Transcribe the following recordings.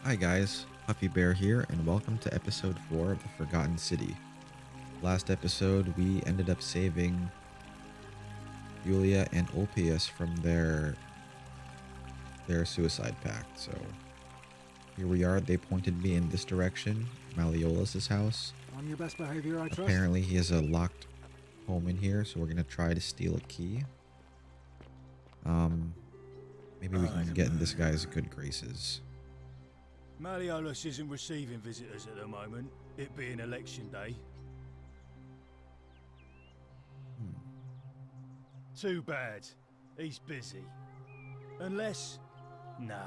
Hi guys, Huffy Bear here, and welcome to episode 4 of the Forgotten City. Last episode, we ended up saving Julia and Ulpius from their suicide pact. So here we are. They pointed me in this direction, Malleolus' house. On your best behavior, I trust. Apparently, he has a locked home in here, so we're gonna try to steal a key. Maybe we can get in this guy's good graces. Malleolus isn't receiving visitors at the moment, it being election day. Too bad. He's busy. Unless... No.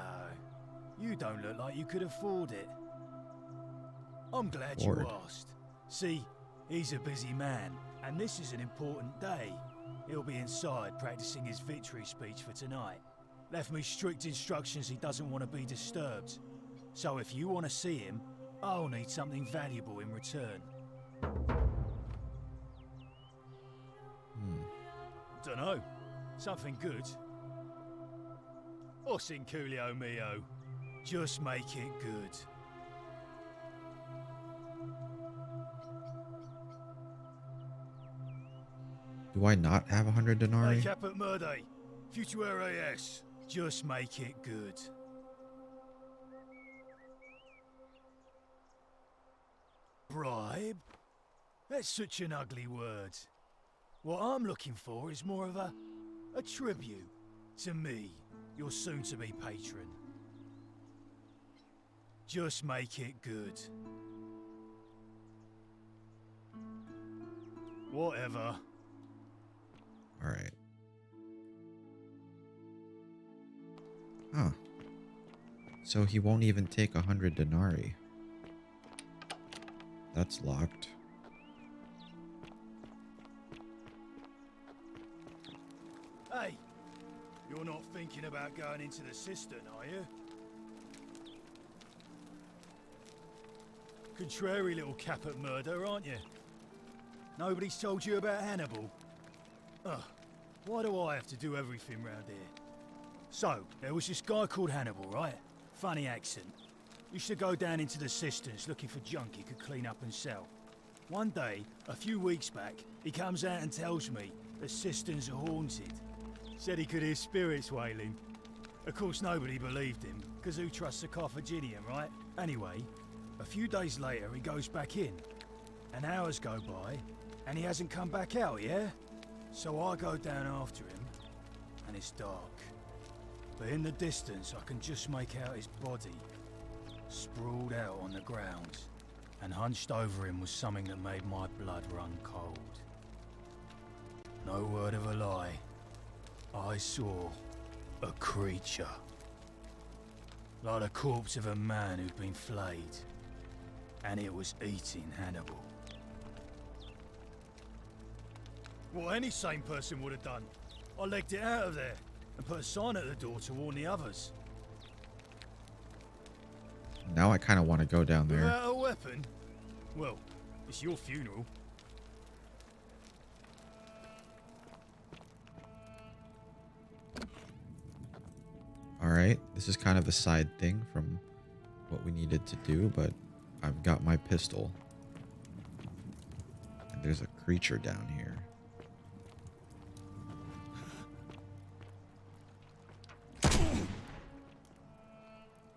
You don't look like you could afford it. I'm glad you asked. See, he's a busy man, and this is an important day. He'll be inside practicing his victory speech for tonight. Left me strict instructions he doesn't want to be disturbed. So if you want to see him, I'll need something valuable in return. Dunno. Something good. Or Sinculio mio. Just make it good. Do I not have 100 denarii? Hey, Caput Murde. Futuere es. Just make it good. Bribe? That's such an ugly word. What I'm looking for is more of a tribute to me, your soon-to-be patron. Just make it good. Whatever. Alright. Huh. So he won't even take 100 denarii. That's locked. Hey, you're not thinking about going into the cistern, are you? Contrary little Caput Murder, aren't you? Nobody's told you about Hannibal? Ugh, why do I have to do everything round here? So, there was this guy called Hannibal, right? Funny accent. Used to go down into the cisterns looking for junk he could clean up and sell. One day, a few weeks back, he comes out and tells me the cisterns are haunted. Said he could hear spirits wailing. Of course, nobody believed him, because who trusts a Carthaginian, right? Anyway, a few days later, he goes back in. And hours go by, and he hasn't come back out, yeah? So I go down after him, and it's dark. But in the distance, I can just make out his body, sprawled out on the ground, and hunched over him was something that made my blood run cold. No word of a lie. I saw a creature. Like the corpse of a man who'd been flayed. And it was eating Hannibal. What any sane person would have done. I legged it out of there and put a sign at the door to warn the others. Now I kind of want to go down there. Without a weapon? Well, it's your funeral. Alright, this is kind of a side thing from what we needed to do, but I've got my pistol. And there's a creature down here.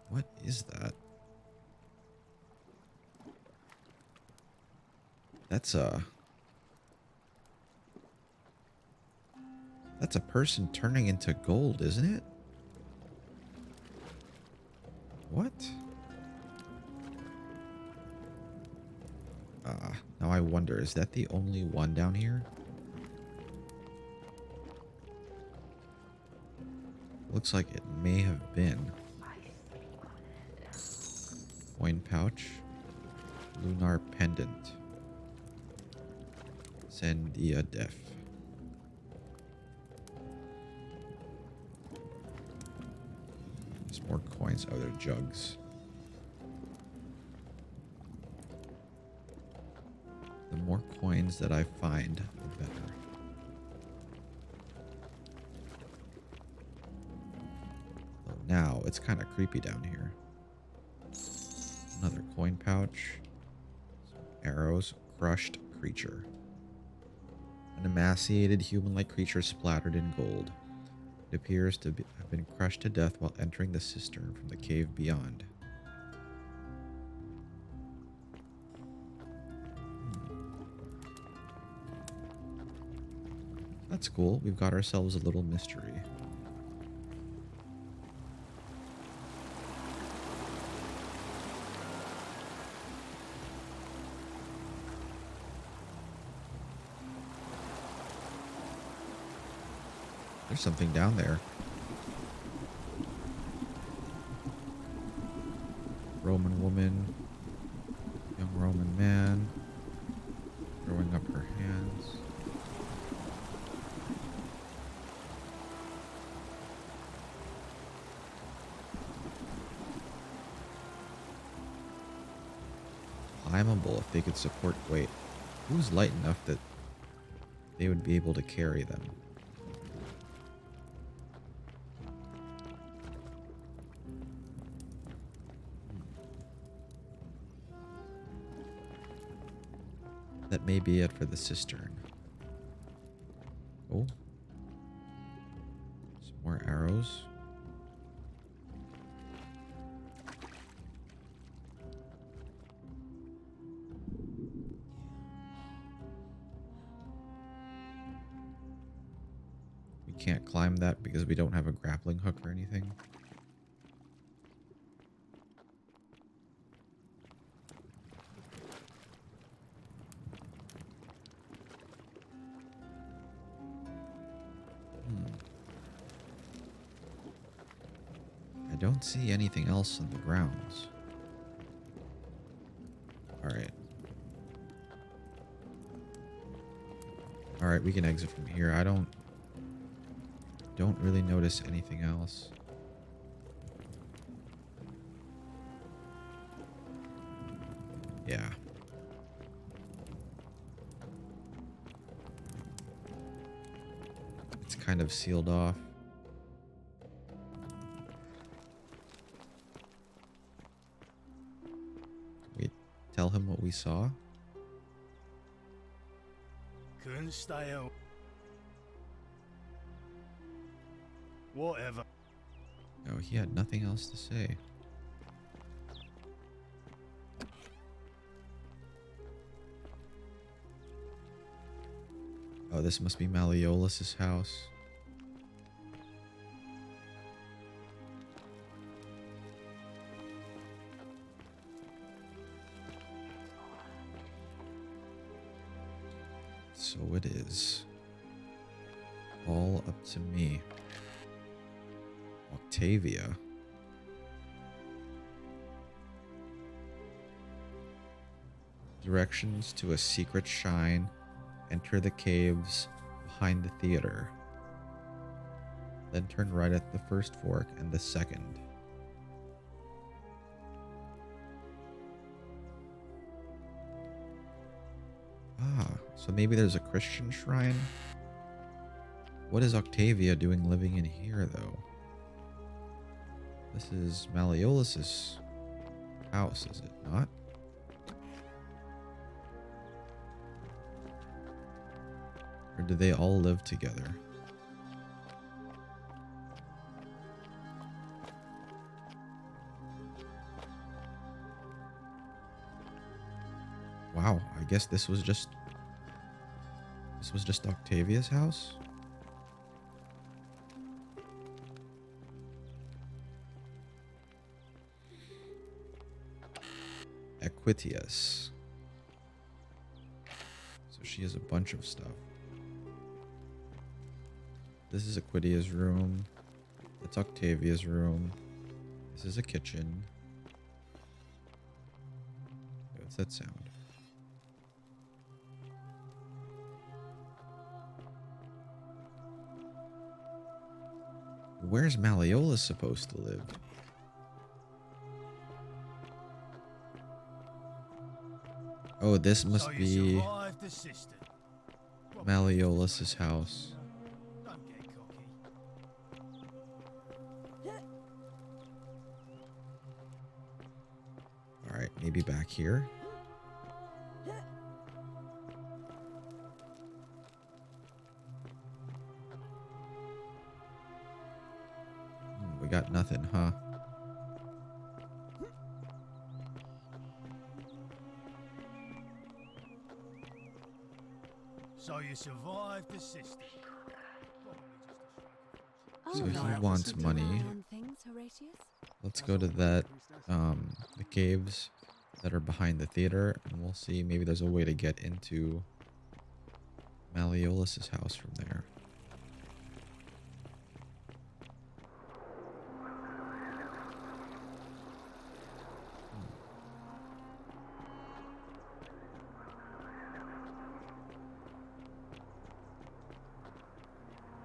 What is that? That's a person turning into gold, isn't it? What? Now I wonder, is that the only one down here? Looks like it may have been. Coin pouch. Lunar pendant. Sandia def. There's more coins. Oh, they're jugs. The more coins that I find, the better. Now, it's kind of creepy down here. Another coin pouch. Some arrows. Crushed creature. An emaciated human-like creature splattered in gold. It appears to have been crushed to death while entering the cistern from the cave beyond. That's cool. We've got ourselves a little mystery. There's something down there. Roman woman. Young Roman man. Throwing up her hands. Climbable if they could support weight. Who's light enough that they would be able to carry them? That may be it for the cistern. Oh. Some more arrows. We can't climb that because we don't have a grappling hook or anything. I don't see anything else on the grounds. Alright. Alright, we can exit from here. I don't really notice anything else. Yeah. It's kind of sealed off. We tell him what we saw. Couldn't stay home. Whatever. No, he had nothing else to say. Oh, this must be Malleolus' house. So it is. All up to me. Octavia. Directions to a secret shrine. Enter the caves behind the theater. Then turn right at the first fork and the second. Ah, so maybe there's a Christian shrine? What is Octavia doing living in here, though? This is Malleolus' house, is it not? Or do they all live together? Wow, I guess this was just Octavia's house? Equitius. So she has a bunch of stuff. This is Equitia's room. That's Octavia's room. This is a kitchen. What's that sound? Where's Malleolus supposed to live? Oh, this must be Malleolus' house. Alright, Maybe back here. We got nothing, huh? So you survived the system. So Oh, he you're wants keeping money. an eye on things, Horatius? Let's go to that, the caves that are behind the theater, and we'll see. Maybe there's a way to get into Malleolus's house from there.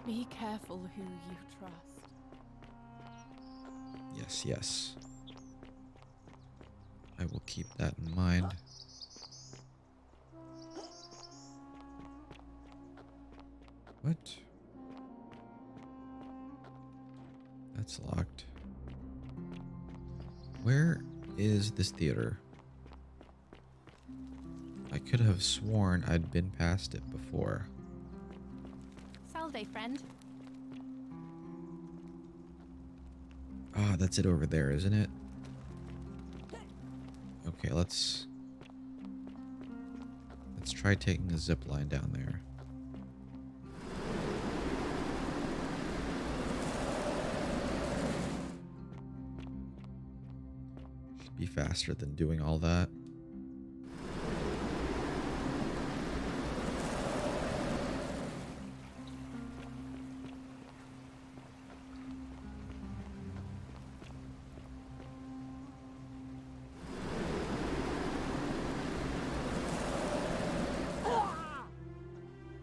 Be careful who you trust. Yes, yes. I will keep that in mind. What? That's locked. Where is this theater? I could have sworn I'd been past it before. Salve, friend. Ah, that's it over there, isn't it? Okay, let's try taking a zip line down there. Should be faster than doing all that.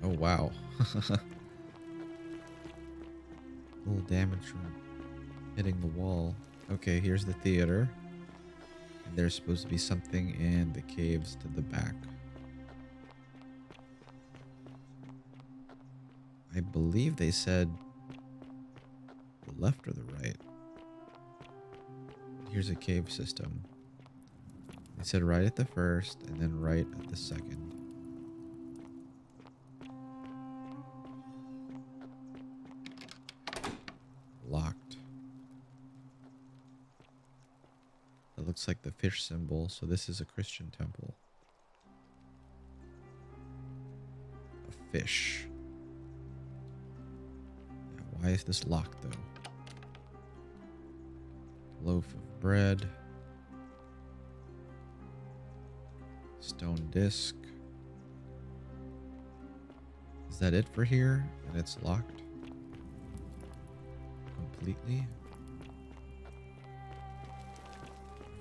Oh, wow. Little damage from hitting the wall. Okay, here's the theater. And there's supposed to be something in the caves to the back. I believe they said the left or the right. Here's a cave system. They said right at the first and then right at the second. Locked. That looks like the fish symbol, so this is a Christian temple. A fish. Yeah, why is this locked though? Loaf of bread. Stone disc. Is that it for here? And it's locked completely?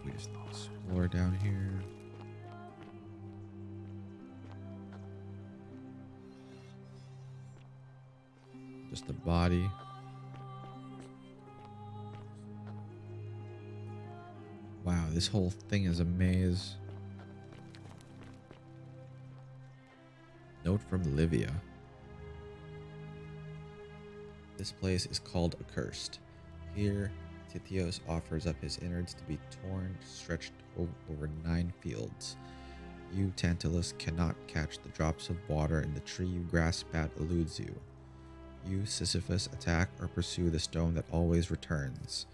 We just explore down here. Just a body. Wow, this whole thing is a maze. Note from Livia. This place is called Accursed. Here, Titios offers up his innards to be torn, stretched over 9 fields. You, Tantalus, cannot catch the drops of water, and the tree you grasp at eludes you. You, Sisyphus, attack or pursue the stone that always returns.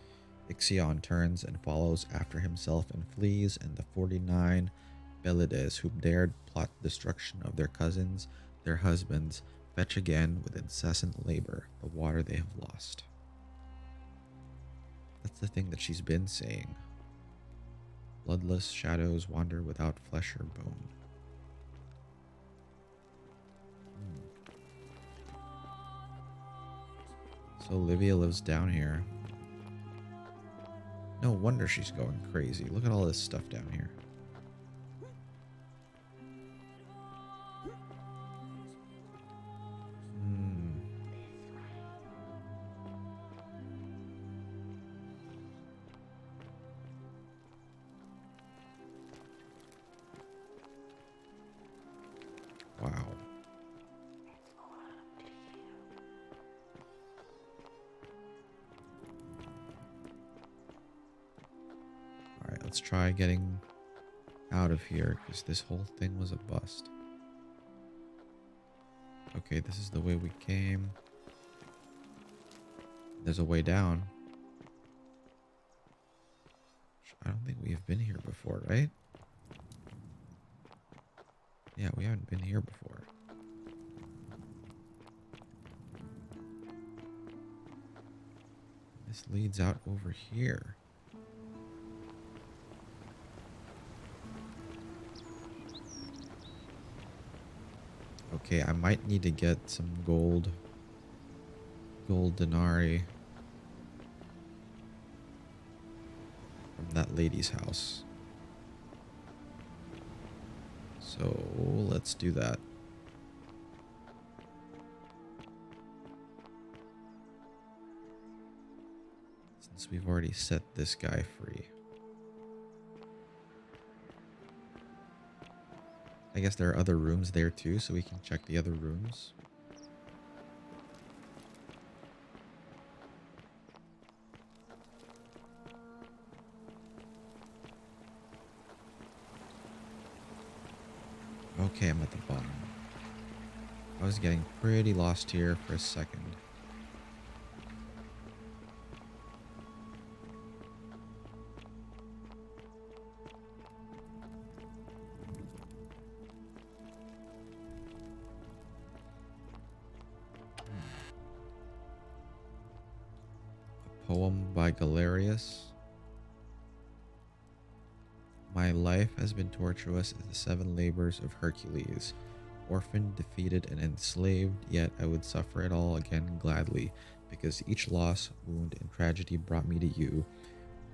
Ixion turns and follows after himself and flees, and the 49 Belides who dared plot the destruction of their cousins, their husbands, fetch again with incessant labor the water they have lost. That's the thing that she's been saying. Bloodless shadows wander without flesh or bone. So Livia lives down here. No wonder she's going crazy. Look at all this stuff down here. Wow. Alright, let's try getting out of here because this whole thing was a bust. Okay, this is the way we came. There's a way down. I don't think we've been here before, right? Yeah, we haven't been here before. This leads out over here. Okay, I might need to get some gold denarii from that lady's house. So let's do that. Since we've already set this guy free. I guess there are other rooms there too, so we can check the other rooms. Okay, I'm at the bottom. I was getting pretty lost here for a second. A poem by Galerius. My life has been tortuous as the 7 labors of Hercules. Orphaned, defeated, and enslaved, yet I would suffer it all again gladly, because each loss, wound, and tragedy brought me to you.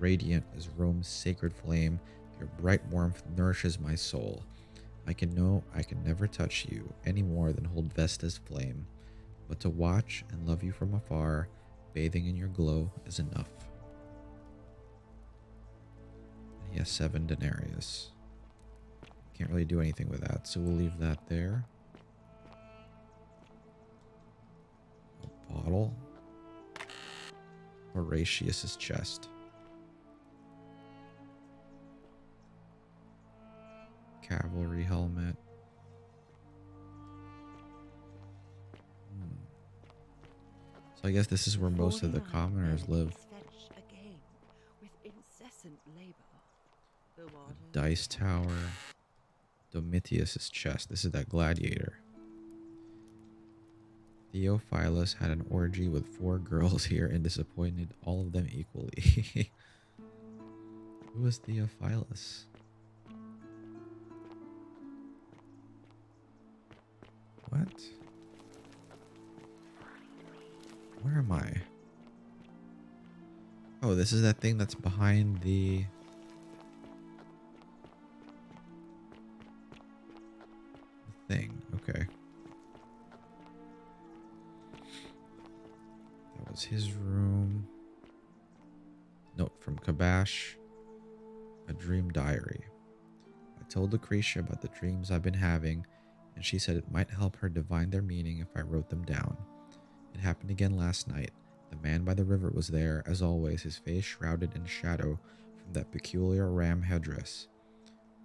Radiant as Rome's sacred flame, your bright warmth nourishes my soul. I can know I can never touch you, any more than hold Vesta's flame. But to watch and love you from afar, bathing in your glow, is enough. He has 7 denarius. Can't really do anything with that, so we'll leave that there. A bottle. Horatius's chest. Cavalry helmet. So I guess this is where most of the commoners live. A dice tower. Domitius's chest. This is that gladiator. Theophilus had an orgy with 4 girls here and disappointed all of them equally. Who is Theophilus? What? Where am I? Oh, this is that thing that's behind the... thing. Okay. That was his room. Note from Kabash. A dream diary. I told Lucretia about the dreams I've been having, and she said it might help her divine their meaning if I wrote them down. It happened again last night. The man by the river was there, as always, his face shrouded in shadow from that peculiar ram headdress.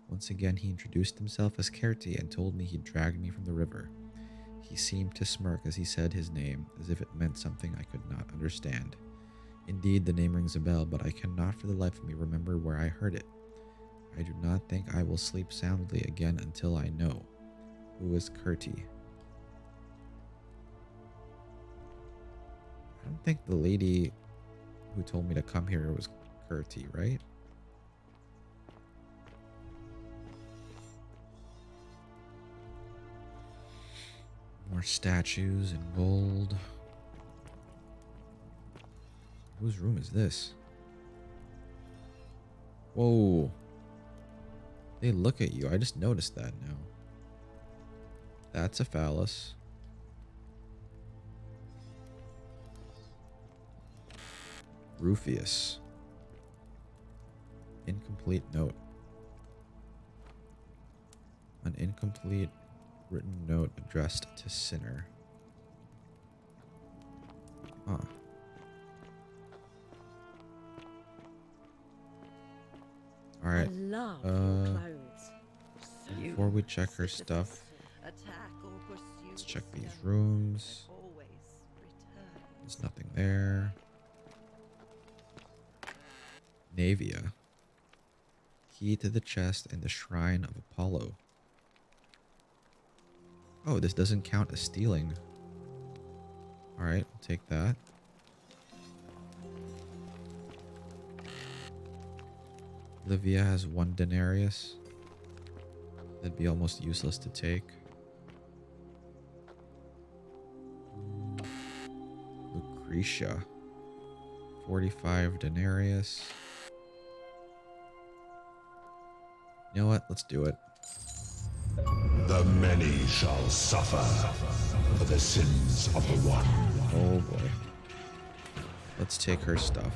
Once again, he introduced himself as Kerti and told me he'd dragged me from the river. He seemed to smirk as he said his name, as if it meant something I could not understand. Indeed, the name rings a bell, but I cannot for the life of me remember where I heard it. I do not think I will sleep soundly again until I know. Who is Kerti? I don't think the lady who told me to come here was Kerti, right? More statues and gold. Whose room is this? Whoa. They look at you. I just noticed that now. That's a phallus. Rufius. Incomplete note. An incomplete written note addressed to Sinner. Huh. Alright. I love your clothes. Before we check her stuff, let's check these rooms. There's nothing there. Navia. Key to the chest and the shrine of Apollo. Oh, this doesn't count as stealing. Alright, we'll take that. Livia has 1 denarius. That'd be almost useless to take. Lucretia. 45 denarius. You know what? Let's do it. The many shall suffer for the sins of the one. Oh boy. Let's take her stuff.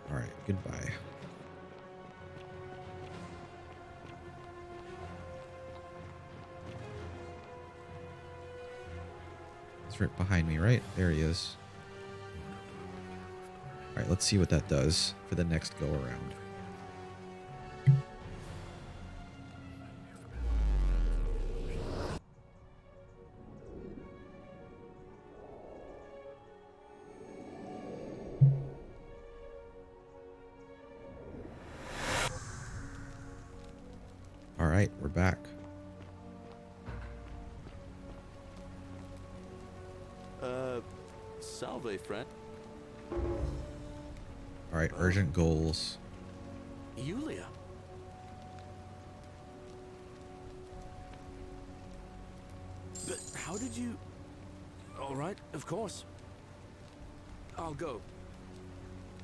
Alright, goodbye. He's right behind me, right? There he is. Alright, let's see what that does for the next go around. Alright, we're back. Salve, friend. Alright, urgent goals. Yulia. But how did you... All right, of course. I'll go.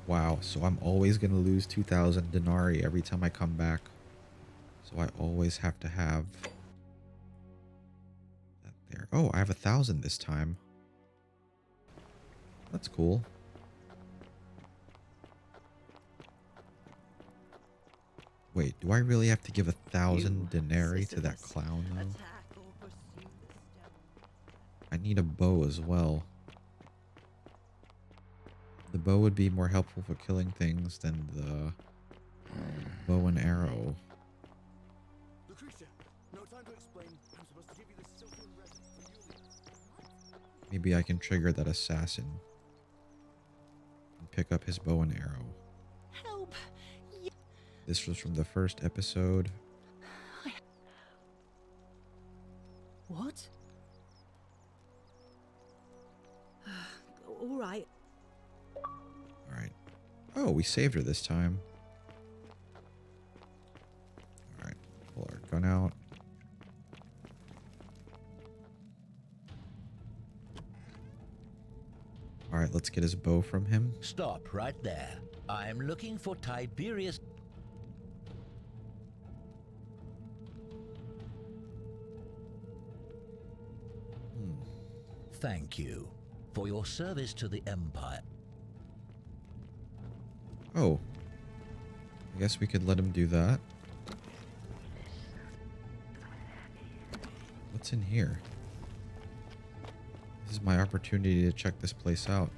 Wow, so I'm always going to lose 2,000 denarii every time I come back. So I always have to have that there. Oh, I have 1,000 this time. That's cool. Wait, do I really have to give 1,000 denarii to that clown though? I need a bow as well. The bow would be more helpful for killing things than the bow and arrow. Lucretia, no time to explain. I'm supposed to give you this silken resin for Yulia. Maybe I can trigger that assassin and pick up his bow and arrow. Help! This was from the first episode. What? All right. Alright. Oh, we saved her this time. Alright. Pull our gun out. Alright, let's get his bow from him. Stop right there. I am looking for Tiberius. Thank you for your service to the Empire. Oh. I guess we could let him do that. What's in here? This is my opportunity to check this place out.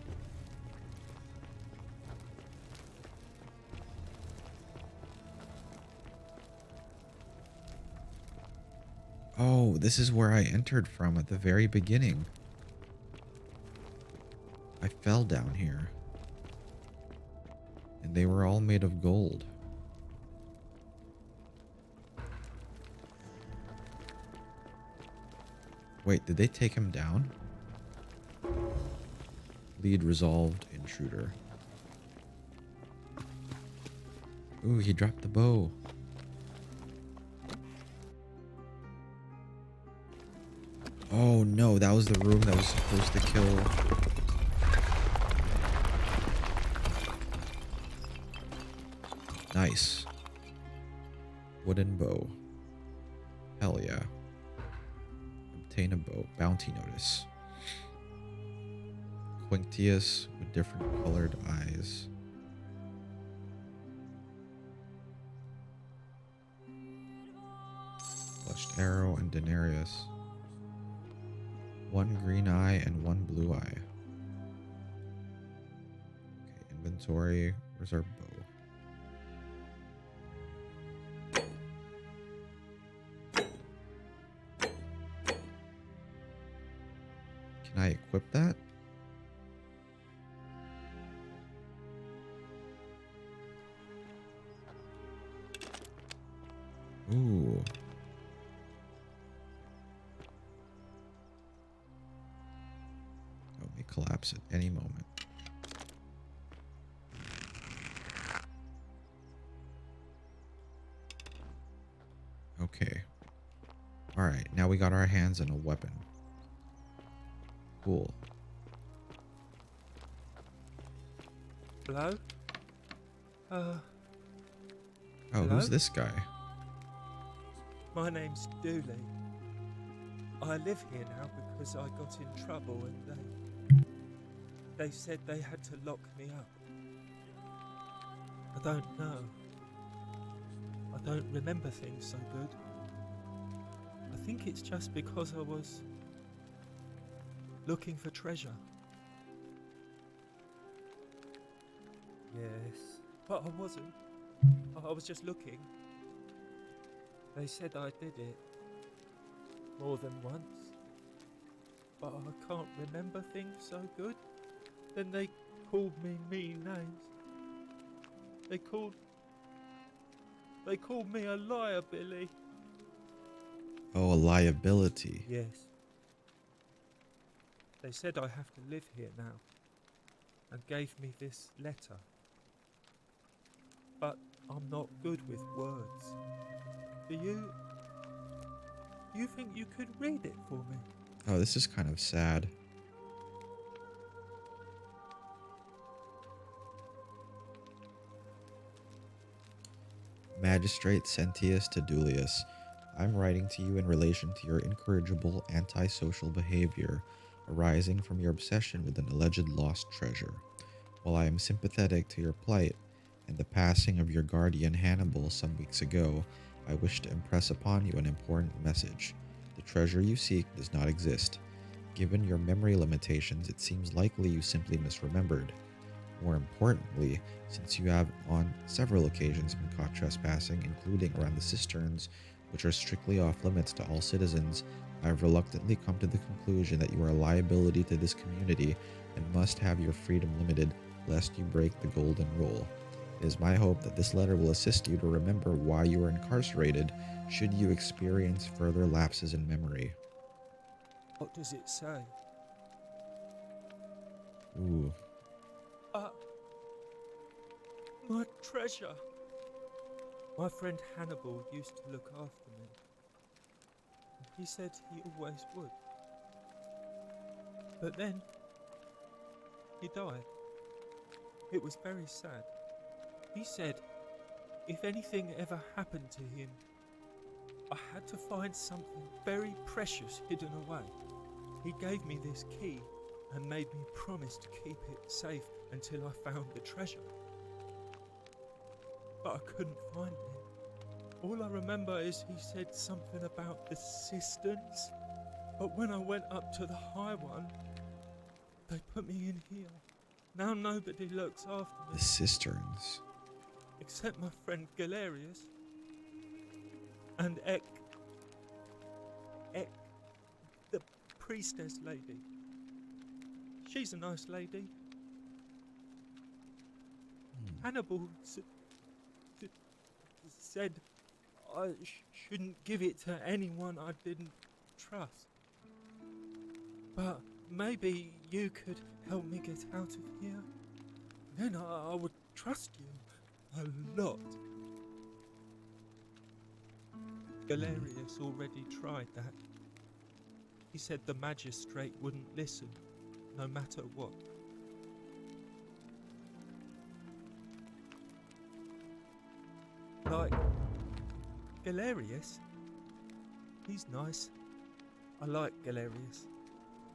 Oh, this is where I entered from at the very beginning. I fell down here. And they were all made of gold. Wait, did they take him down? Lead resolved, intruder. Ooh, he dropped the bow. Oh no, that was the room that was supposed to kill. Nice. Wooden bow. Hell yeah. Obtain a bow. Bounty notice. Quinctius with different colored eyes. Fleshed arrow and denarius. One green eye and one blue eye. Okay, inventory. Where's our bow? Can I equip that? Ooh. Oh, it may collapse at any moment. Okay. Alright, now we got our hands on a weapon. Cool. Hello? Oh, Hello? who's this guy? My name's Dooley. I live here now because I got in trouble and they said they had to lock me up. I don't know. I don't remember things so good. I think it's just because I was looking for treasure. Yes. But I wasn't. I was just looking. They said I did it more than once, but I can't remember things so good. Then they called me mean names. They called me a liar, Billy. Oh, a liability. Yes. They said I have to live here now, and gave me this letter. But I'm not good with words. Do you think you could read it for me? Oh, this is kind of sad. Magistrate Sentius Tedulius, I'm writing to you in relation to your incorrigible antisocial behavior arising from your obsession with an alleged lost treasure. While I am sympathetic to your plight and the passing of your guardian Hannibal some weeks ago, I wish to impress upon you an important message. The treasure you seek does not exist. Given your memory limitations, it seems likely you simply misremembered. More importantly, since you have on several occasions been caught trespassing, including around the Cisterns, which are strictly off limits to all citizens, I have reluctantly come to the conclusion that you are a liability to this community and must have your freedom limited, lest you break the golden rule. It is my hope that this letter will assist you to remember why you are incarcerated, should you experience further lapses in memory. What does it say? Ooh. My treasure. My friend Hannibal used to look after me. And he said he always would. But then, he died. It was very sad. He said, if anything ever happened to him, I had to find something very precious hidden away. He gave me this key and made me promise to keep it safe until I found the treasure. But I couldn't find it. All I remember is he said something about the Cisterns, but when I went up to the high one, they put me in here. Now nobody looks after me. The Cisterns. Except my friend Galerius. And the priestess lady. She's a nice lady. Hannibal said I shouldn't give it to anyone I didn't trust. But maybe you could help me get out of here. Then I would trust you a lot. Galerius already tried that. He said the magistrate wouldn't listen, no matter what. Like Galerius? He's nice. I like Galerius.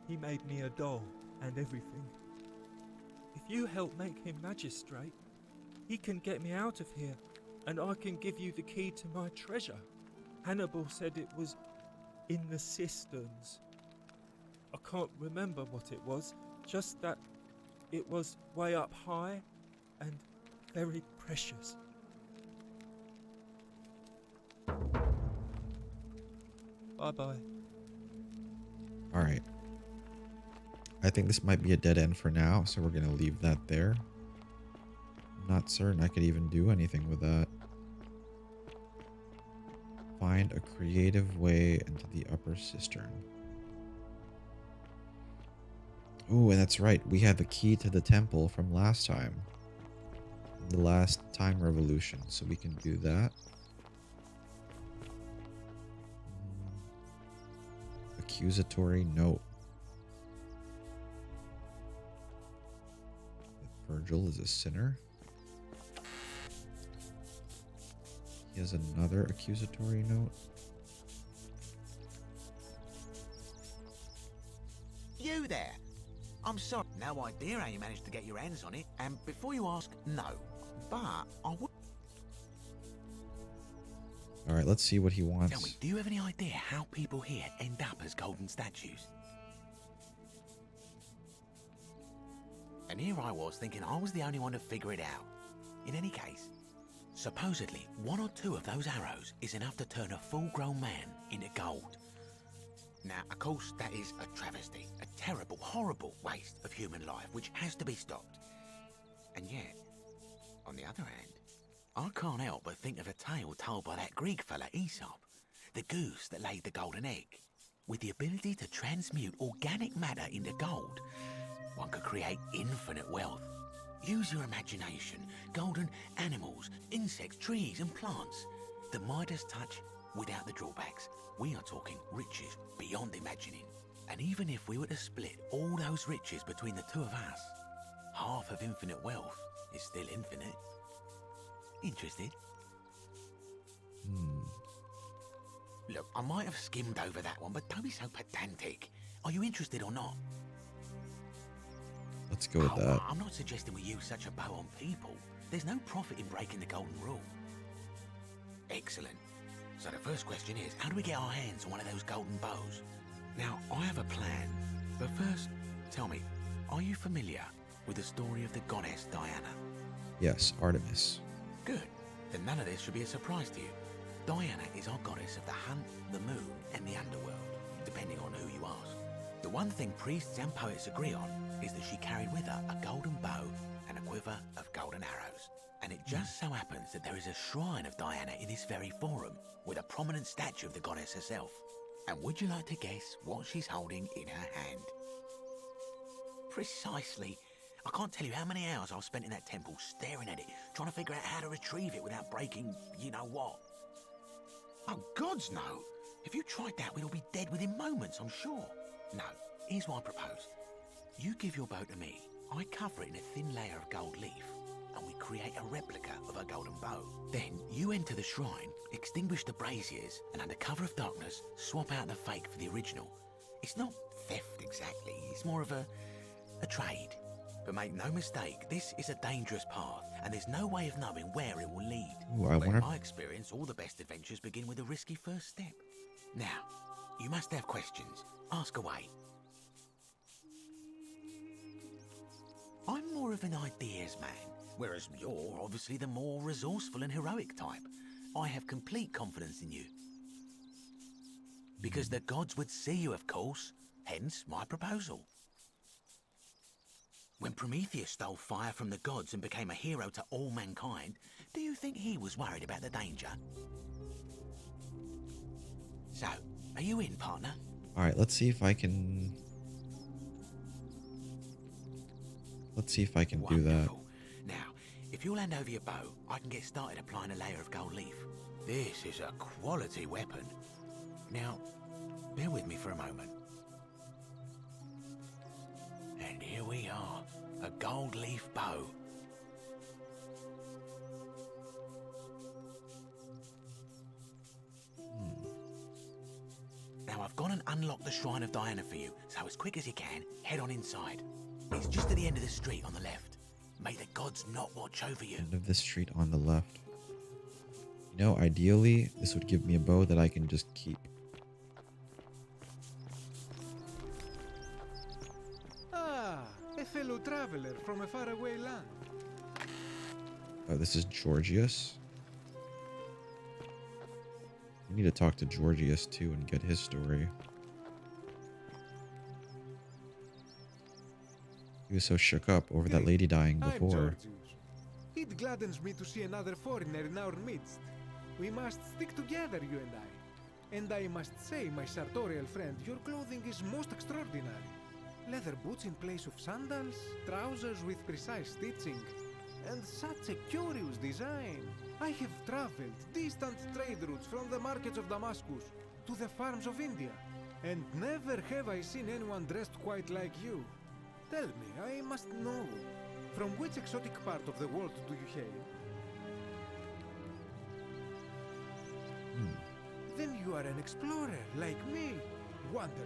He made me a doll and everything. If you help make him magistrate, he can get me out of here, and I can give you the key to my treasure. Hannibal said it was in the Cisterns. I can't remember what it was, just that it was way up high and very precious. Bye-bye. All right. I think this might be a dead end for now, so we're going to leave that there. I'm not certain I could even do anything with that. Find a creative way into the upper cistern. Oh, and that's right. We had the key to the temple from last time. The last time revolution, so we can do that. Accusatory note. That Virgil is a sinner. He has another accusatory note. You there! I'm sorry, no idea how you managed to get your hands on it, and before you ask, no. But I would... Alright, let's see what he wants. Tell me, do you have any idea how people here end up as golden statues? And here I was thinking I was the only one to figure it out. In any case, supposedly, 1 or 2 of those arrows is enough to turn a full-grown man into gold. Now, of course, that is a travesty, a terrible, horrible waste of human life, which has to be stopped. And yet, on the other hand, I can't help but think of a tale told by that Greek fella Aesop, the goose that laid the golden egg. With the ability to transmute organic matter into gold, one could create infinite wealth. Use your imagination, golden animals, insects, trees and plants. The Midas touch without the drawbacks. We are talking riches beyond imagining. And even if we were to split all those riches between the 2 of us, half of infinite wealth is still infinite. Interested? Look, I might have skimmed over that one, but don't be so pedantic. Are you interested or not? Let's go with that. I'm not suggesting we use such a bow on people. There's no profit in breaking the golden rule. Excellent. So the first question is, how do we get our hands on one of those golden bows? Now, I have a plan. But first, tell me, are you familiar with the story of the goddess Diana? Yes, Artemis. Good. Then none of this should be a surprise to you. Diana is our goddess of the hunt, the moon, and the underworld, depending on who you ask. The one thing priests and poets agree on is that she carried with her a golden bow and a quiver of golden arrows. And it just so happens that there is a shrine of Diana in this very forum, with a prominent statue of the goddess herself. And would you like to guess what she's holding in her hand? Precisely. I can't tell you how many hours I've spent in that temple staring at it, trying to figure out how to retrieve it without breaking you-know-what. Oh, gods no! If you tried that, we'd all be dead within moments, I'm sure. No, here's what I propose. You give your bow to me, I cover it in a thin layer of gold leaf, and we create a replica of a golden bow. Then you enter the shrine, extinguish the braziers, and under cover of darkness, swap out the fake for the original. It's not theft exactly, it's more of a trade. But make no mistake, this is a dangerous path, and there's no way of knowing where it will lead. Ooh, But wonder in if- my experience, all the best adventures begin with a risky first step. Now, you must have questions. Ask away. I'm more of an ideas man, whereas you're obviously the more resourceful and heroic type. I have complete confidence in you. Because the gods would see you, of course, hence my proposal. When Prometheus stole fire from the gods and became a hero to all mankind, do you think he was worried about the danger? So, are you in, partner? Alright, let's see if I can... Let's see if I can do that. Wonderful. Now, if you'll hand over your bow, I can get started applying a layer of gold leaf. This is a quality weapon. Now, bear with me for a moment. And here we are, a gold leaf bow. Now I've gone and unlocked the Shrine of Diana for you, so as quick as you can, head on inside. It's just at the end of the street on the left. May the gods not watch over you. End of the street on the left. You know, ideally, this would give me a bow that I can just keep. A fellow traveler from a faraway land. Oh, this is Georgius. We need to talk to Georgius too and get his story. He was so shook up over that lady dying I'm before. Georgius. It gladdens me to see another foreigner in our midst. We must stick together, you and I. And I must say, my sartorial friend, your clothing is most extraordinary. Leather boots in place of sandals, trousers with precise stitching, and such a curious design. I have traveled distant trade routes from the markets of Damascus to the farms of India, and never have I seen anyone dressed quite like you. Tell me, I must know, from which exotic part of the world do you hail? Then you are an explorer, like me. Wonderful.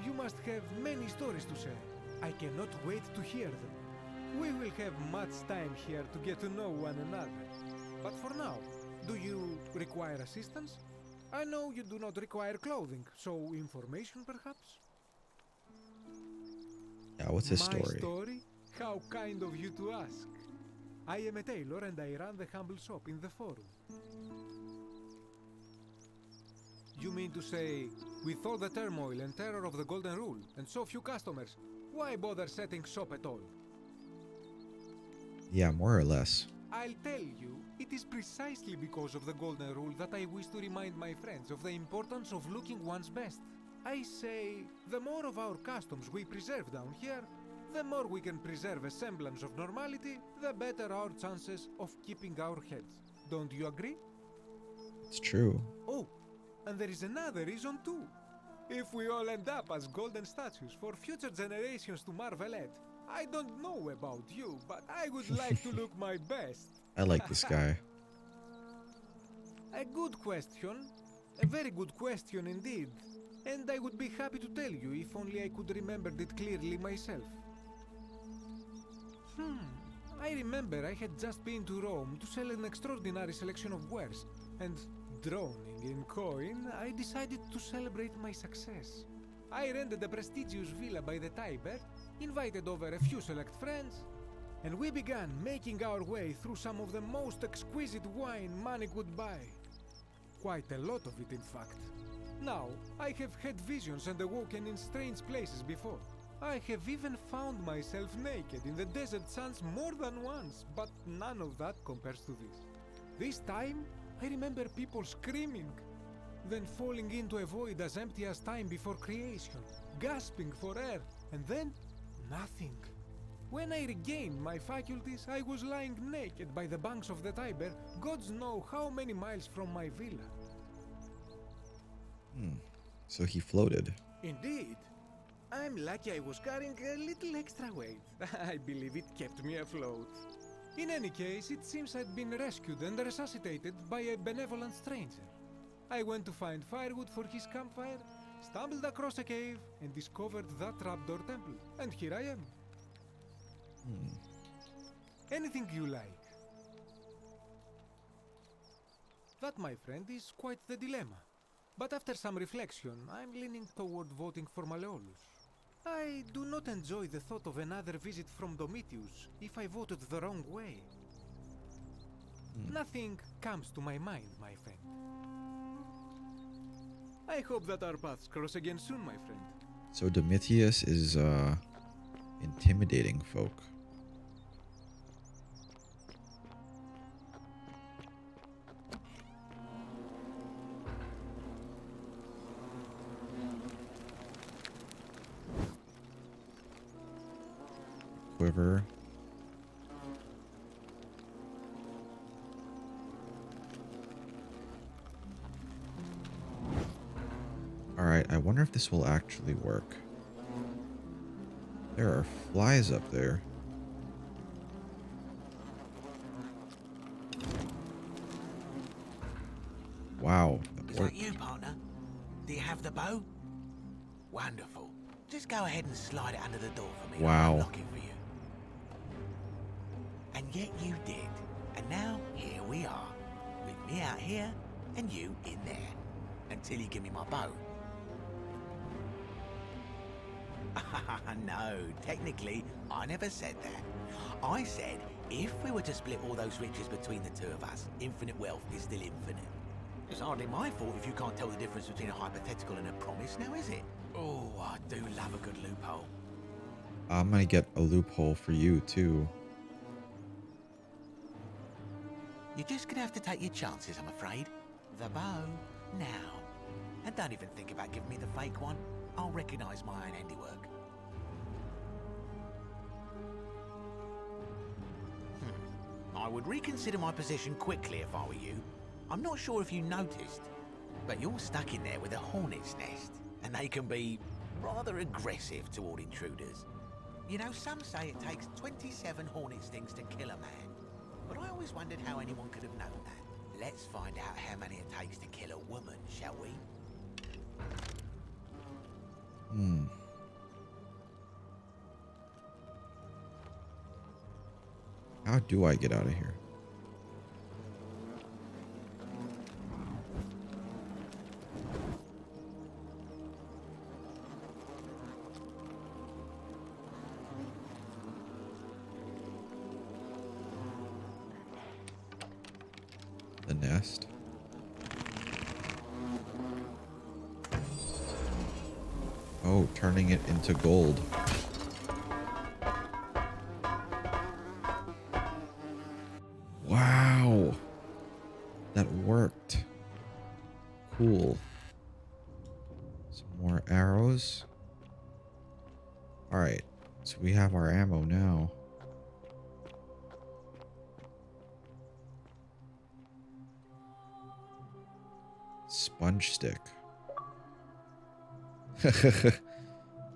You must have many stories to share. I cannot wait to hear them. We will have much time here to get to know one another. But for now, do you require assistance? I know you do not require clothing, so information perhaps? Yeah, what's his My story? story? How kind of you to ask. I am a tailor and I run the humble shop in the forum. You mean to say, with all the turmoil and terror of the Golden Rule and so few customers, why bother setting shop at all? Yeah, more or less. I'll tell you, it is precisely because of the Golden Rule that I wish to remind my friends of the importance of looking one's best. I say, the more of our customs we preserve down here, the more we can preserve a semblance of normality, the better our chances of keeping our heads. Don't you agree? It's true. Oh, and there is another reason too. If we all end up as golden statues for future generations to marvel at, I don't know about you, but I would like to look my best. I like this guy. A good question. A very good question indeed. And I would be happy to tell you if only I could remember it clearly myself. I remember I had just been to Rome to sell an extraordinary selection of wares, and drowning in coin, I decided to celebrate my success. I rented a prestigious villa by the Tiber, invited over a few select friends, and we began making our way through some of the most exquisite wine money could buy. Quite a lot of it, in fact. Now, I have had visions and awoken in strange places before. I have even found myself naked in the desert sands more than once, but none of that compares to this. This time, I remember people screaming, then falling into a void as empty as time before creation, gasping for air, and then nothing. When I regained my faculties, I was lying naked by the banks of the Tiber, gods know how many miles from my villa. So he floated. Indeed. I'm lucky I was carrying a little extra weight. I believe it kept me afloat. In any case, it seems I'd been rescued and resuscitated by a benevolent stranger. I went to find firewood for his campfire, stumbled across a cave, and discovered the Trapdoor Temple. And here I am. Anything you like. That, my friend, is quite the dilemma. But after some reflection, I'm leaning toward voting for Malleolus. I do not enjoy the thought of another visit from Domitius if I voted the wrong way. Nothing comes to my mind, my friend. I hope that our paths cross again soon, my friend. So Domitius is intimidating folk. Quiver. Alright, I wonder if this will actually work. There are flies up there. Wow. Is that you, partner? Do you have the bow? Wonderful. Just go ahead and slide it under the door for me. Wow. I'll unlock it for you. And yet you did. And now, here we are. With me out here, and you in there. Until you give me my bow. No, technically, I never said that. I said if we were to split all those riches between the two of us, infinite wealth is still infinite. It's hardly my fault if you can't tell the difference between a hypothetical and a promise, now is it? Oh, I do love a good loophole. I'm gonna get a loophole for you too. You're just gonna have to take your chances, I'm afraid. The bow, now. And don't even think about giving me the fake one. I'll recognise my own handiwork. I would reconsider my position quickly if I were you. I'm not sure if you noticed, but you're stuck in there with a hornet's nest, and they can be rather aggressive toward intruders. You know, some say it takes 27 hornet stings to kill a man, but I always wondered how anyone could have known that. Let's find out how many it takes to kill a woman, shall we? How do I get out of here? The nest. Oh, turning it into gold. Wow. That worked. Cool. Some more arrows. Alright. So we have our ammo now. Sponge stick.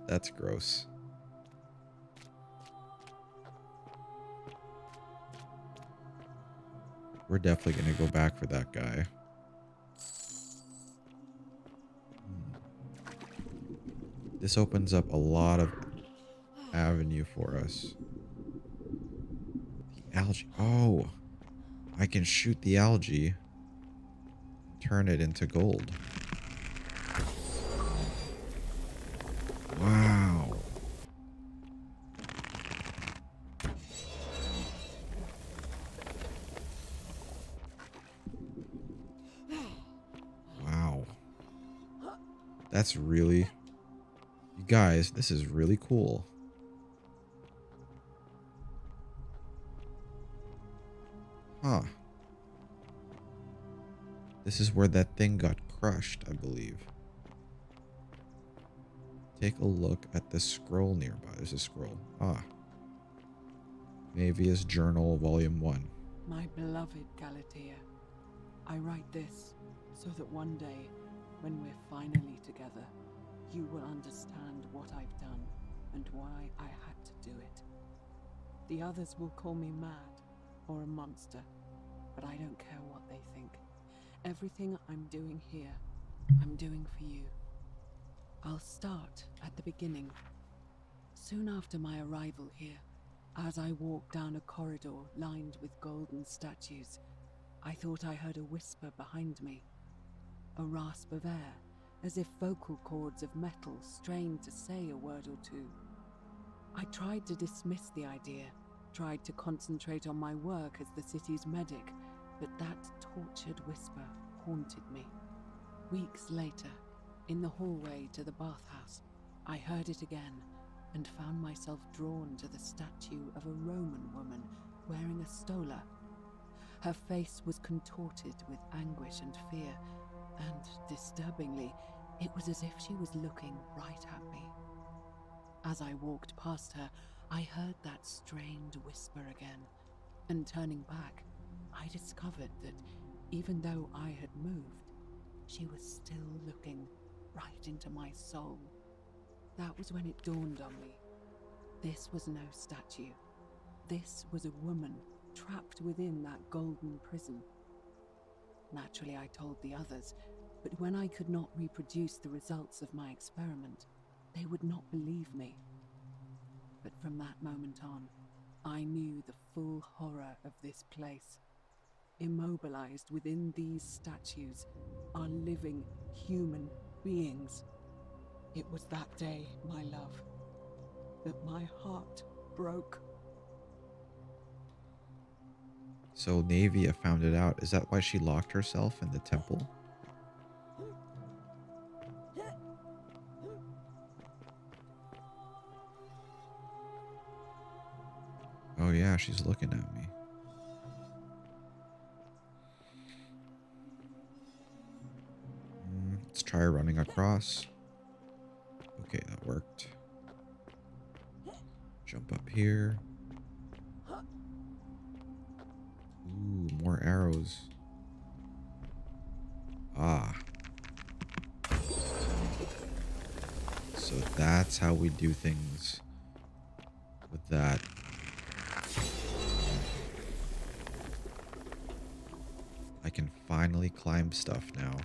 That's gross. We're definitely going to go back for that guy. This opens up a lot of avenue for us. The algae. Oh, I can shoot the algae. Turn it into gold. Wow. Wow. That's really... You guys, this is really cool. Huh. This is where that thing got crushed, I believe. Take a look at the scroll nearby. There's a scroll. Ah. Mavia's Journal, Volume 1. My beloved Galatea, I write this so that one day, when we're finally together, you will understand what I've done and why I had to do it. The others will call me mad or a monster, but I don't care what they think. Everything I'm doing here, I'm doing for you. I'll start at the beginning. Soon after my arrival here, as I walked down a corridor lined with golden statues, I thought I heard a whisper behind me. A rasp of air, as if vocal cords of metal strained to say a word or two. I tried to dismiss the idea, tried to concentrate on my work as the city's medic, but that tortured whisper haunted me. Weeks later, in the hallway to the bathhouse, I heard it again and found myself drawn to the statue of a Roman woman wearing a stola. Her face was contorted with anguish and fear, and disturbingly, it was as if she was looking right at me. As I walked past her, I heard that strained whisper again, and turning back, I discovered that even though I had moved, she was still looking right into my soul. That was when it dawned on me. This was no statue. This was a woman trapped within that golden prison. Naturally, I told the others, but when I could not reproduce the results of my experiment, they would not believe me. But from that moment on, I knew the full horror of this place. Immobilized within these statues are living human beings. It was that day, my love, that my heart broke. So Navia found it out. Is that why she locked herself in the temple? Oh yeah, she's looking at me. Let's try running across. Okay, that worked. Jump up here. Ooh, more arrows. Ah. So that's how we do things with that. I can finally climb stuff now.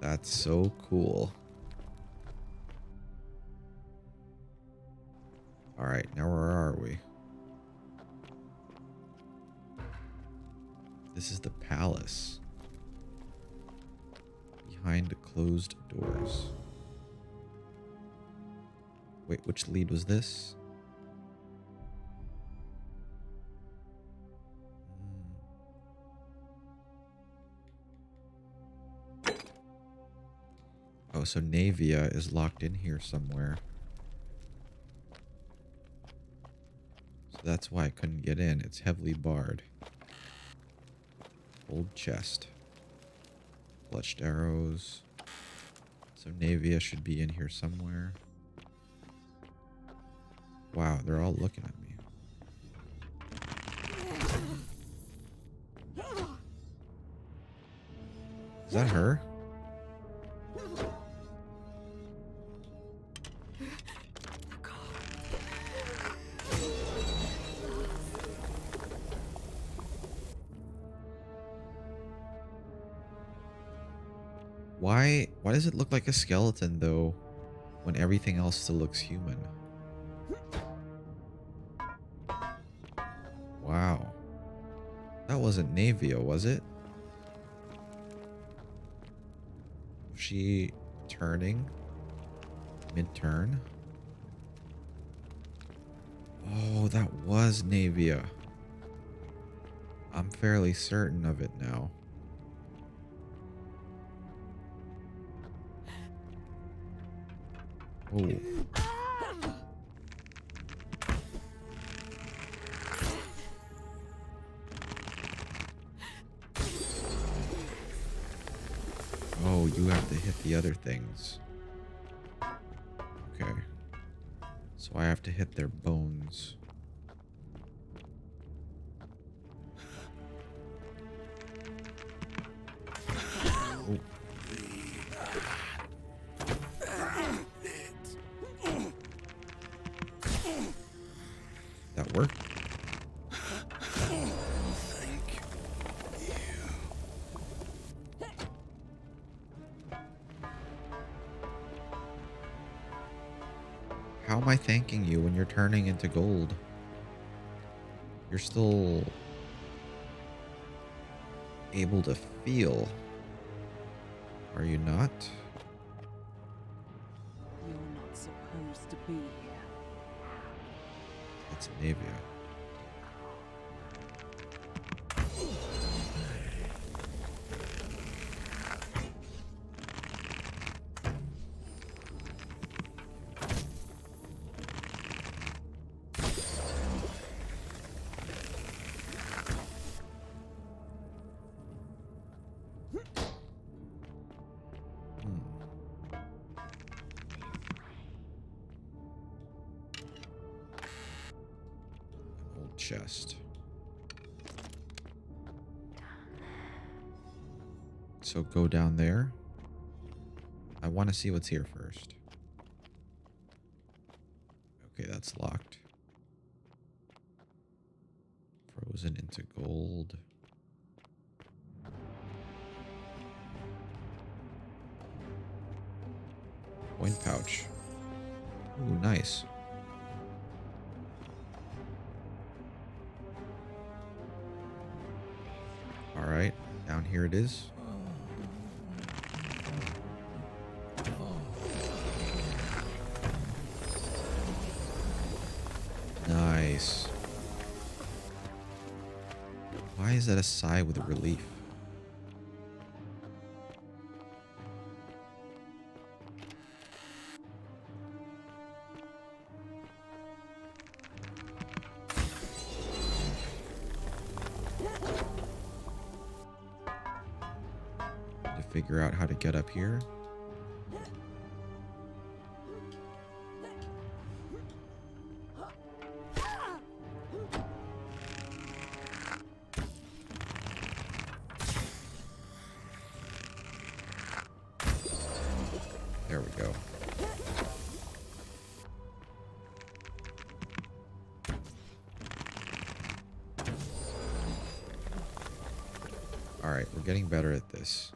That's so cool. All right, now where are we? This is the palace. Behind closed doors. Wait, which lead was this? Oh, so Navia is locked in here somewhere. So that's why I couldn't get in. It's heavily barred. Old chest. Fletched arrows. So Navia should be in here somewhere. Wow, they're all looking at me. Is that her? Why does it look like a skeleton though, when everything else still looks human? Wow. That wasn't Navia, was it? Was she turning mid-turn? Oh, that was Navia. I'm fairly certain of it now. Oh. Oh, you have to hit the other things. Okay. So I have to hit their bones. Oh. That worked? How am I thanking you when you're turning into gold? You're still able to feel. Are you not? You're not supposed to be here. That's Navia. Chest. So go down there. I want to see what's here first. Okay, that's locked. Frozen into gold. Coin pouch. Ooh, nice. right, down here it is. Nice. Why is that a sigh with relief? To figure out how to get up here. There we go. All right, we're getting better at this.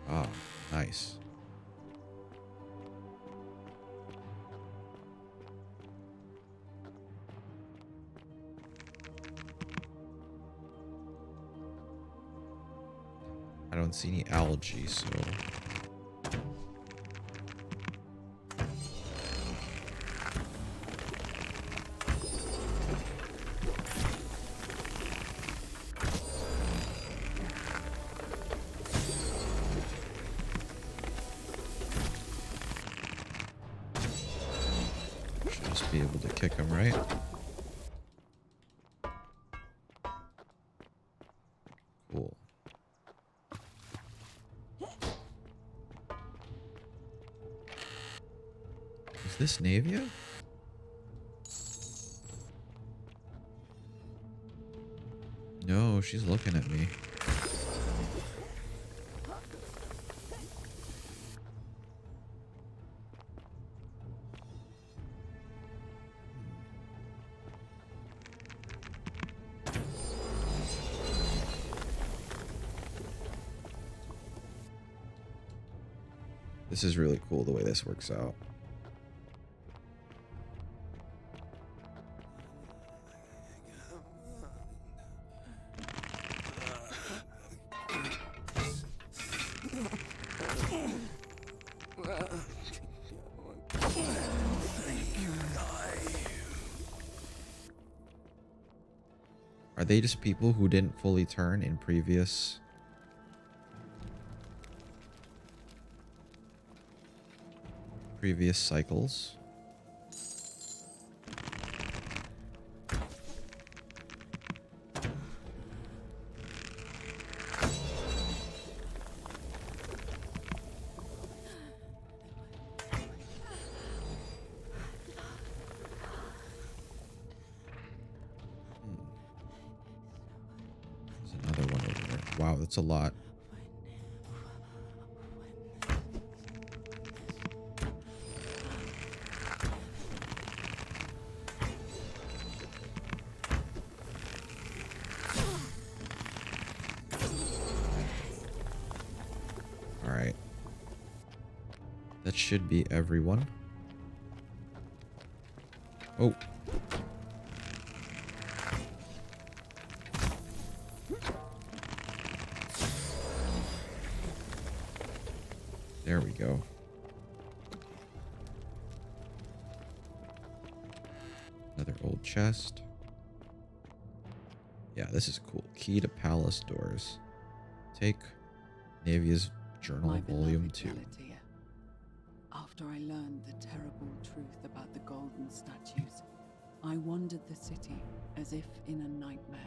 Ah, nice. I don't see any algae, so... Should just be able to kick him, right? Cool. Is this Navia? No, she's looking at me. This is really cool the way this works out. Are they just people who didn't fully turn in previous cycles? There's another one over there. Wow, that's a lot. All right. That should be everyone. Oh. There we go. Another old chest. Yeah, this is cool. Key to palace doors. Take Navia's journal, My volume beloved 2. Galatea, after I learned the terrible truth about the golden statues, I wandered the city as if in a nightmare.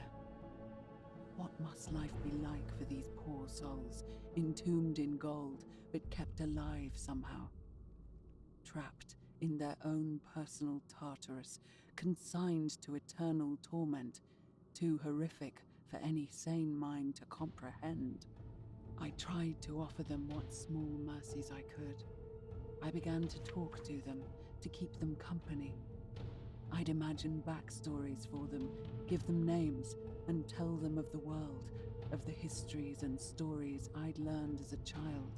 What must life be like for these poor souls, entombed in gold, but kept alive somehow? Trapped in their own personal Tartarus, consigned to eternal torment, too horrific for any sane mind to comprehend. I tried to offer them what small mercies I could. I began to talk to them, to keep them company. I'd imagine backstories for them, give them names, and tell them of the world, of the histories and stories I'd learned as a child.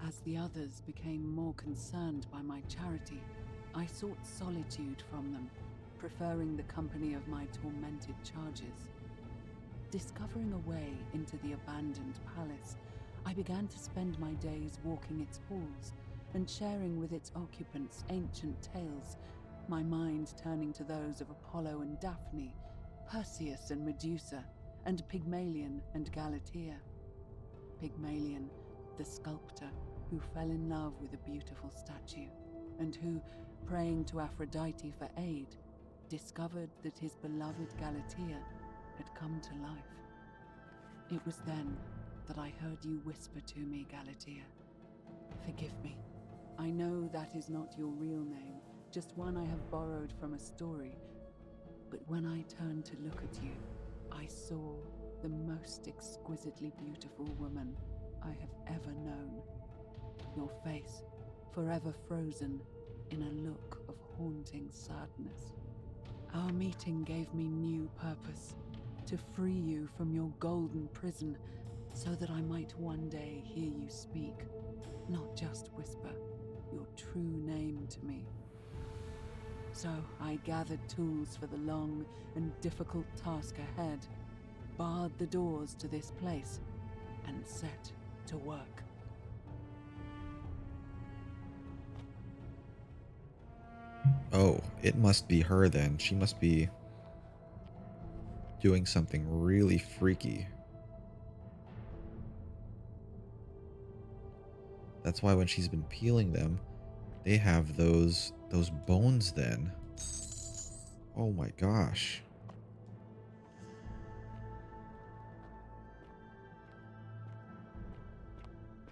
As the others became more concerned by my charity, I sought solitude from them, preferring the company of my tormented charges. Discovering a way into the abandoned palace, I began to spend my days walking its halls and sharing with its occupants ancient tales, my mind turning to those of Apollo and Daphne, Perseus and Medusa, and Pygmalion and Galatea. Pygmalion, the sculptor who fell in love with a beautiful statue, and who, praying to Aphrodite for aid, discovered that his beloved Galatea had come to life. It was then that I heard you whisper to me, Galatea. Forgive me. I know that is not your real name, just one I have borrowed from a story. But when I turned to look at you, I saw the most exquisitely beautiful woman I have ever known. Your face, forever frozen in a look of haunting sadness. Our meeting gave me new purpose, to free you from your golden prison, so that I might one day hear you speak, not just whisper your true name to me. So I gathered tools for the long and difficult task ahead, barred the doors to this place, and set to work. Oh, it must be her then. She must be doing something really freaky. That's why when she's been peeling them, they have those bones then. Oh my gosh.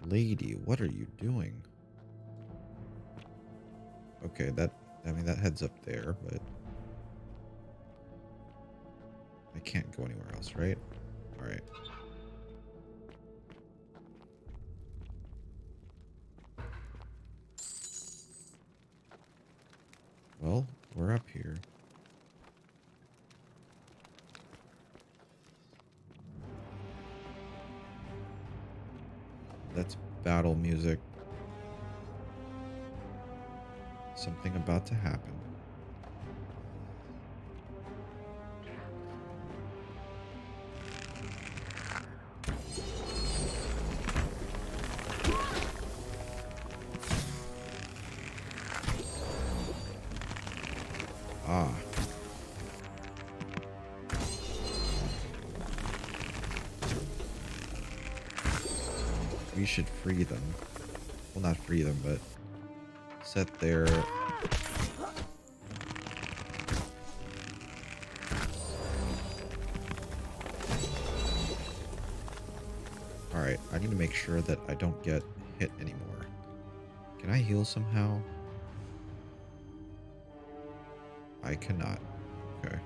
Lady, what are you doing? Okay, that heads up there, but I can't go anywhere else, right? All right. Well, we're up here. That's battle music. Something about to happen. Ah. We should free them. Well, not free them, but set their... Alright, I need to make sure that I don't get hit anymore. Can I heal somehow? I cannot. Okay.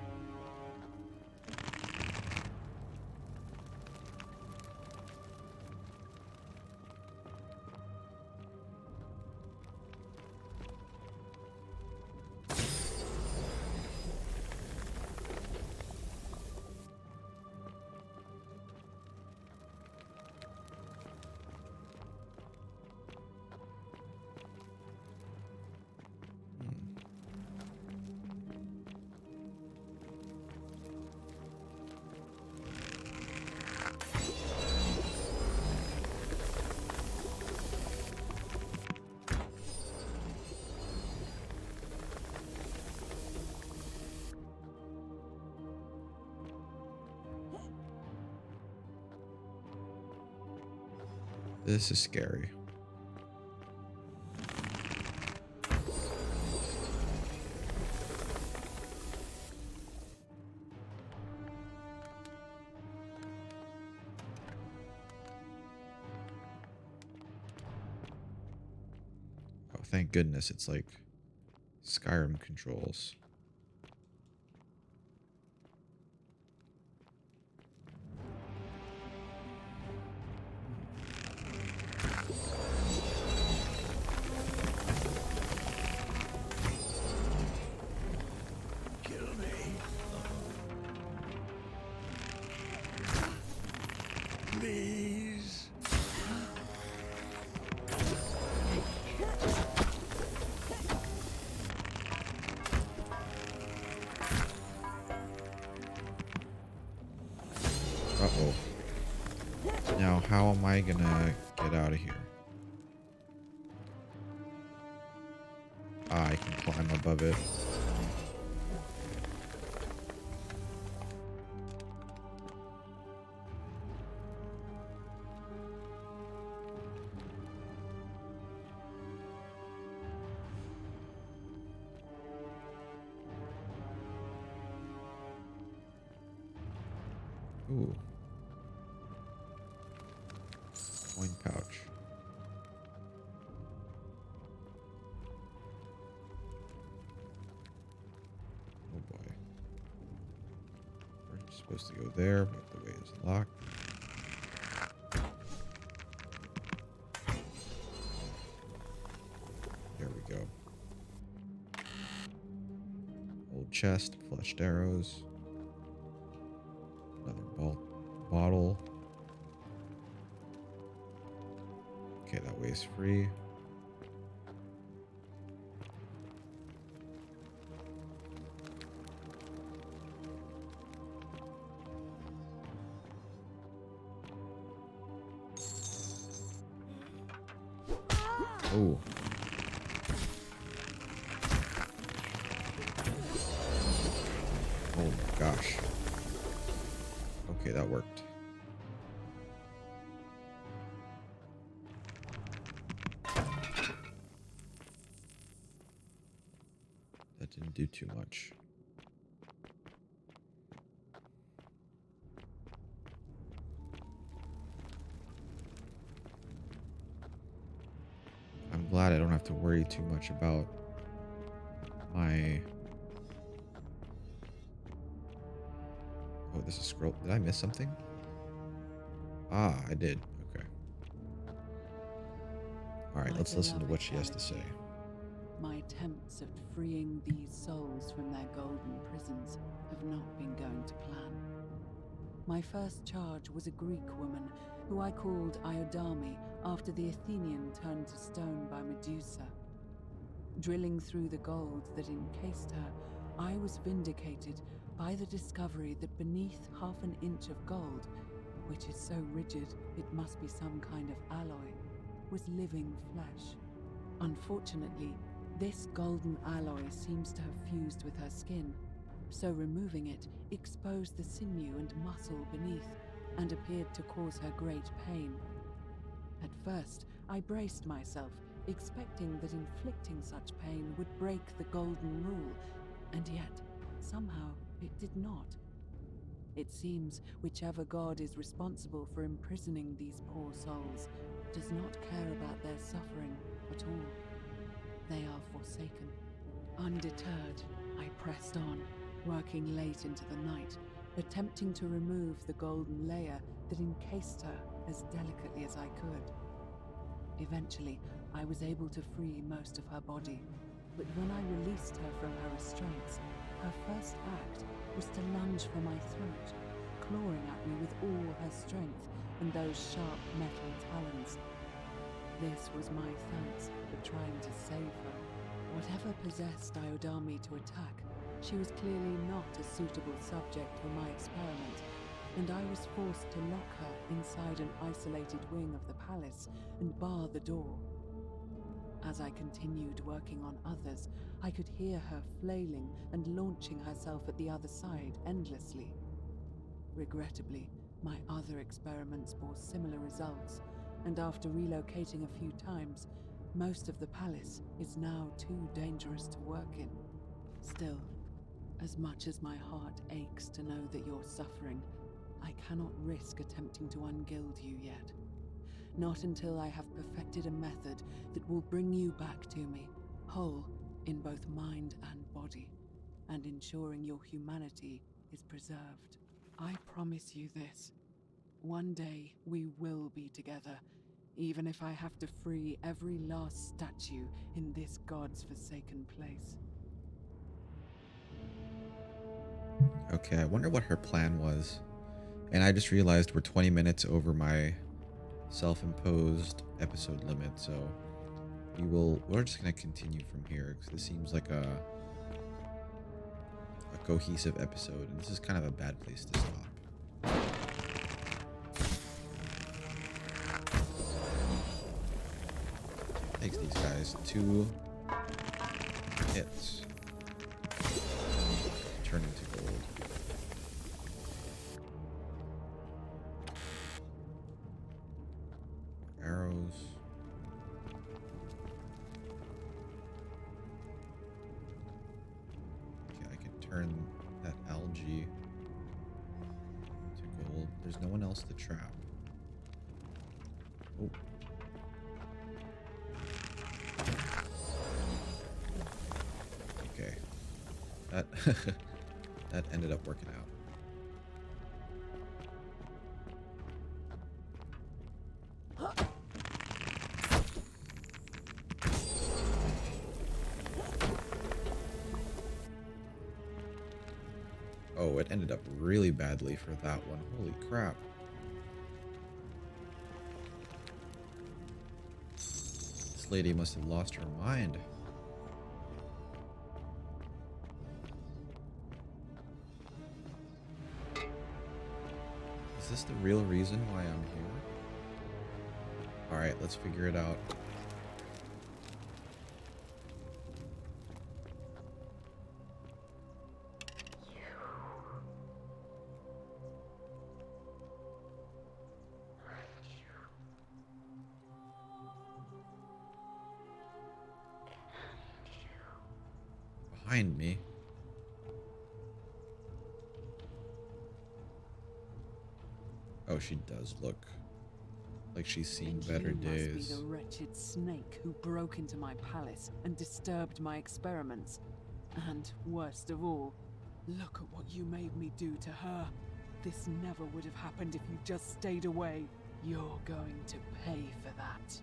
This is scary. Oh, thank goodness it's like Skyrim controls. Please. Uh-oh. Now, how am I gonna get out of here? Ah, I can climb above it. Ooh. Coin pouch. Oh boy. We're supposed to go there, but the way is locked. There we go. Old chest, flushed arrows. Another bottle. Okay, that way's free. Oh. Oh my gosh. Okay, that worked. That didn't do too much. I'm glad I don't have to worry too much about my... Oh, this is scroll. Did I miss something? Ah, I did. Okay. All right, My let's listen to beloved what she has to say. Galatea, my attempts at freeing these souls from their golden prisons have not been going to plan. My first charge was a Greek woman who I called Iodame after the Athenian turned to stone by Medusa. Drilling through the gold that encased her, I was vindicated by the discovery that beneath half an inch of gold, which is so rigid it must be some kind of alloy, was living flesh. Unfortunately, this golden alloy seems to have fused with her skin, so removing it exposed the sinew and muscle beneath and appeared to cause her great pain. At first, I braced myself, expecting that inflicting such pain would break the golden rule, and yet, somehow, it did not. It seems whichever god is responsible for imprisoning these poor souls does not care about their suffering at all. They are forsaken. Undeterred, I pressed on, working late into the night, attempting to remove the golden layer that encased her as delicately as I could. Eventually, I was able to free most of her body, but when I released her from her restraints, her first act was to lunge for my throat, clawing at me with all her strength and those sharp metal talons. This was my thanks for trying to save her. Whatever possessed Iodame to attack, she was clearly not a suitable subject for my experiment, and I was forced to lock her inside an isolated wing of the palace and bar the door. As I continued working on others, I could hear her flailing and launching herself at the other side endlessly. Regrettably, my other experiments bore similar results, and after relocating a few times, most of the palace is now too dangerous to work in. Still, as much as my heart aches to know that you're suffering, I cannot risk attempting to ungild you yet. Not until I have perfected a method that will bring you back to me, whole in both mind and body, and ensuring your humanity is preserved. I promise you this. One day we will be together, even if I have to free every last statue in this god's forsaken place. Okay, I wonder what her plan was. And I just realized we're 20 minutes over my self-imposed episode limit, so we're just gonna continue from here because this seems like a cohesive episode, and this is kind of a bad place to stop. Takes these guys 2 hits. Turn into gold. Arrows. Okay, I can turn that algae to gold. There's no one else to trap. Oh. Okay. That that ended up working out. Oh, it ended up really badly for that one. Holy crap. This lady must have lost her mind. Is this the real reason why I'm here? Alright, let's figure it out. Behind me. Oh, she does look like she's seen better days. You must be the wretched snake who broke into my palace and disturbed my experiments. And worst of all, look at what you made me do to her. This never would have happened if you just stayed away. You're going to pay for that.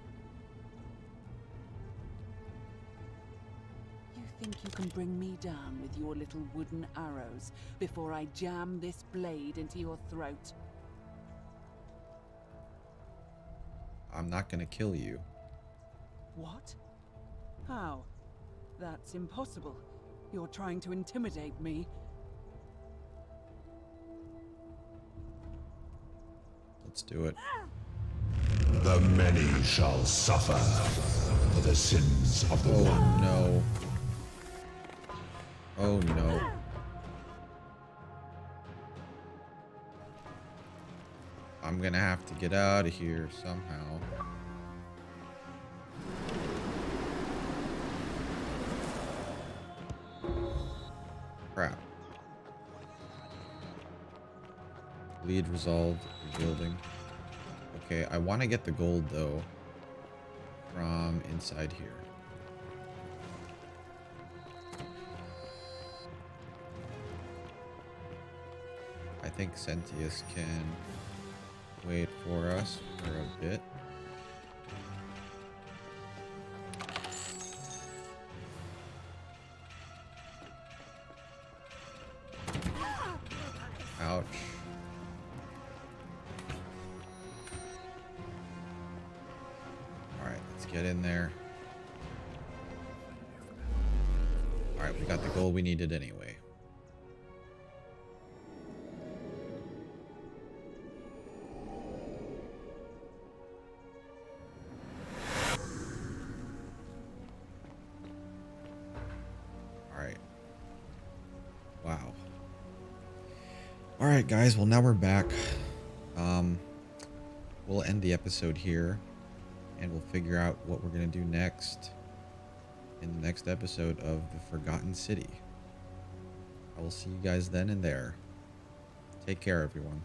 You think you can bring me down with your little wooden arrows before I jam this blade into your throat? I'm not gonna kill you. What? How? That's impossible. You're trying to intimidate me. Let's do it. The many shall suffer for the sins of the one. Oh no. Oh no. I'm gonna have to get out of here somehow. Crap. Lead resolved. Rebuilding. Okay, I want to get the gold though from inside here. I think Sentius can wait for us for a bit. Ouch. Alright, let's get in there. Alright, we got the gold we needed anyway. Alright. Wow. Alright guys, well now we're back. We'll end the episode here and we'll figure out what we're gonna do next in the next episode of The Forgotten City. I will see you guys then and there. Take care, everyone.